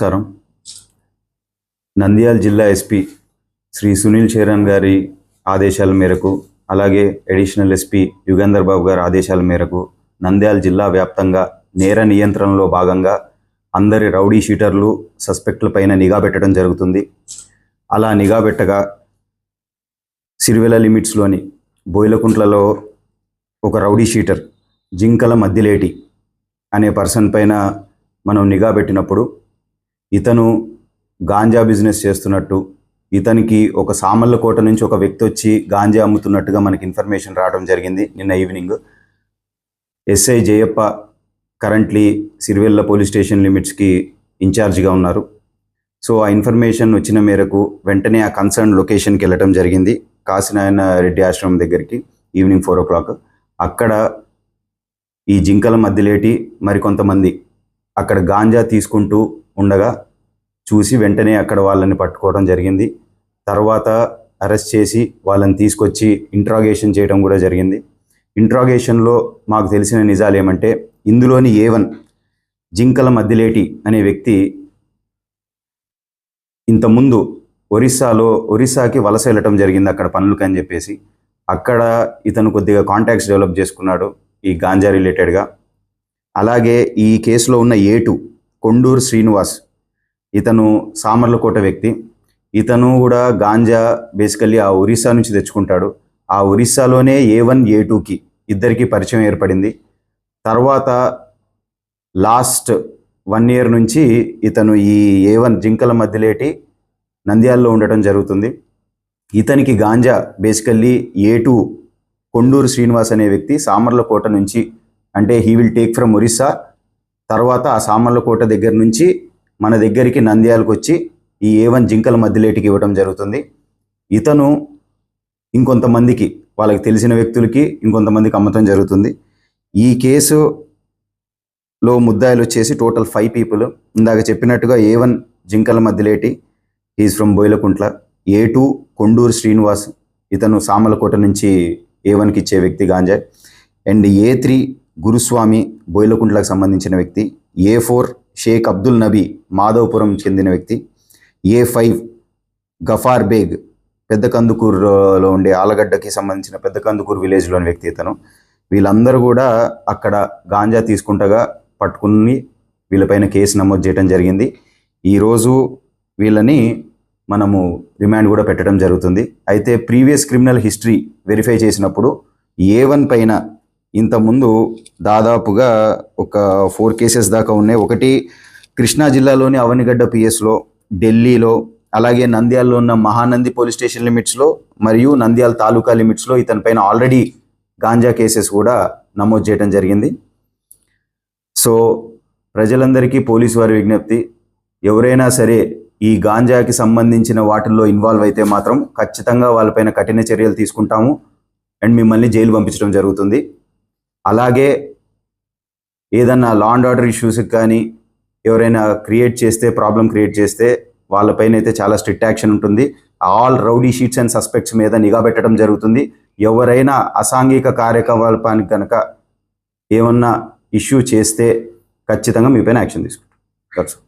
నమస్కారం. నంద్యాల జిల్లా ఎస్పీ శ్రీ సునీల్ చరణ్ గారి ఆదేశాల మేరకు, అలాగే అడిషనల్ ఎస్పీ యుగంధర్ బాబు గారి ఆదేశాల మేరకు నంద్యాల జిల్లా వ్యాప్తంగా నేర నియంత్రణలో భాగంగా అందరి రౌడీ షీటర్లు సస్పెక్టుల పైన నిఘా పెట్టడం జరుగుతుంది. అలా నిఘా పెట్టగా సిరివెల లిమిట్స్లోని బోయిలకుంట్లలో ఒక రౌడీ షీటర్ జింకల మద్దిలేటి అనే పర్సన్ పైన మనం నిఘా పెట్టినప్పుడు ఇతను గాంజా బిజినెస్ చేస్తున్నట్టు, ఇతనికి ఒక సామర్లకోట నుంచి ఒక వ్యక్తి వచ్చి గాంజా అమ్ముతున్నట్టుగా మనకి ఇన్ఫర్మేషన్ రావడం జరిగింది నిన్న evening. SI Jayappa currently Sirivella police station లిమిట్స్కి ఇన్ఛార్జిగా ఉన్నారు. సో ఆ ఇన్ఫర్మేషన్ వచ్చిన మేరకు వెంటనే ఆ కన్సర్న్ లొకేషన్కి వెళ్ళటం జరిగింది, కాశీనారాయణ రెడ్డి ఆశ్రమం దగ్గరికి ఈవినింగ్ 4 o'clock. అక్కడ ఈ జింకల మద్దిలేటి మరికొంతమంది అక్కడ గాంజా తీసుకుంటూ ఉండగా చూసి వెంటనే అక్కడ వాళ్ళని పట్టుకోవడం జరిగింది. తర్వాత అరెస్ట్ చేసి వాళ్ళని తీసుకొచ్చి ఇంట్రాగేషన్ చేయడం కూడా జరిగింది. ఇంట్రాగేషన్లో మాకు తెలిసిన నిజాలు ఏమంటే, ఇందులోని A1 జింకల మద్దిలేటి అనే వ్యక్తి ఇంతకుముందు ఒరిస్సాకి వలస వెళ్ళటం జరిగింది అక్కడ పనులకి అని చెప్పేసి. అక్కడ ఇతను కొద్దిగా కాంటాక్ట్స్ డెవలప్ చేసుకున్నాడు ఈ గాంజా రిలేటెడ్గా. అలాగే ఈ కేసులో ఉన్న A2 కొండూరు శ్రీనివాస్, ఇతను సామర్లకోట వ్యక్తి. ఇతను కూడా గాంజా బేసికల్లీ ఆ ఒరిస్సా నుంచి తెచ్చుకుంటాడు. ఆ ఒరిస్సాలోనే A1 A2కి ఇద్దరికి పరిచయం ఏర్పడింది. తర్వాత లాస్ట్ 1 year నుంచి ఇతను ఈ A1 జింకల మద్దిలేటి నంద్యాలలో ఉండటం జరుగుతుంది. ఇతనికి గాంజా బేసికల్లీ A2 కొండూరు శ్రీనివాస్ అనే వ్యక్తి సామర్లకోట నుంచి, అంటే he will take from Orissa, తర్వాత ఆ సామర్లకోట దగ్గర నుంచి మన దగ్గరికి నంద్యాలకు వచ్చి ఈ A1 జింకల మద్దిలేటికి ఇవ్వడం జరుగుతుంది. ఇతను ఇంకొంతమందికి, వాళ్ళకి తెలిసిన వ్యక్తులకి ఇంకొంతమందికి అమ్మటం జరుగుతుంది. ఈ కేసులో ముద్దాయిలు వచ్చేసి టోటల్ 5 people. ఇందాక చెప్పినట్టుగా A1 Jinkala Maddileti, is from Boyilakuntla. A2 Konduru Srinivas, ఇతను సామర్లకోట నుంచి A1కి ఇచ్చే వ్యక్తి గాంజా. అండ్ A3 గురుస్వామి, బోయిలకుంట్లకు సంబంధించిన వ్యక్తి. A4 షేక్ అబ్దుల్ నబీ, మాధవపురం చెందిన వ్యక్తి. A5 గఫార్ బేగ్, పెద్ద కందుకూరులో ఉండే ఆలగడ్డకి సంబంధించిన పెద్ద కందుకూరు విలేజ్లోని వ్యక్తి ఇతను. వీళ్ళందరూ కూడా అక్కడ గాంజా తీసుకుంటగా పట్టుకుని వీళ్ళపైన కేసు నమోదు చేయడం జరిగింది. ఈరోజు వీళ్ళని మనము రిమాండ్ కూడా పెట్టడం జరుగుతుంది. అయితే ప్రీవియస్ క్రిమినల్ హిస్టరీ వెరిఫై చేసినప్పుడు A1 పైన ఇంతకుముందు దాదాపుగా ఒక 4 cases దాకా ఉన్నాయి. ఒకటి కృష్ణా జిల్లాలోని అవనిగడ్డ పిఎస్లో, ఢిల్లీలో, అలాగే నంద్యాలలో ఉన్న మహానంది పోలీస్ స్టేషన్ లిమిట్స్లో మరియు నంద్యాల తాలూకా లిమిట్స్లో ఇతని పైన ఆల్రెడీ గాంజా కేసెస్ కూడా నమోదు చేయడం జరిగింది. సో ప్రజలందరికీ పోలీసు వారి విజ్ఞప్తి, ఎవరైనా సరే ఈ గాంజాకి సంబంధించిన వాటిల్లో ఇన్వాల్వ్ అయితే మాత్రం ఖచ్చితంగా వాళ్ళపైన కఠిన చర్యలు తీసుకుంటాము అండ్ మిమ్మల్ని జైలు పంపించడం జరుగుతుంది. అలాగే ఏదన్నా లా అండ్ ఆర్డర్ ఇష్యూస్కి కానీ ఎవరైనా ప్రాబ్లం క్రియేట్ చేస్తే వాళ్ళపైన అయితే చాలా స్ట్రిక్ట్ యాక్షన్ ఉంటుంది. All rowdy sheets and suspects మీద నిఘా పెట్టడం జరుగుతుంది. ఎవరైనా అసాంఘిక కార్యకలాపానికి కనుక ఏమన్నా ఇష్యూ చేస్తే ఖచ్చితంగా మీపైన యాక్షన్ తీసుకుంటాం.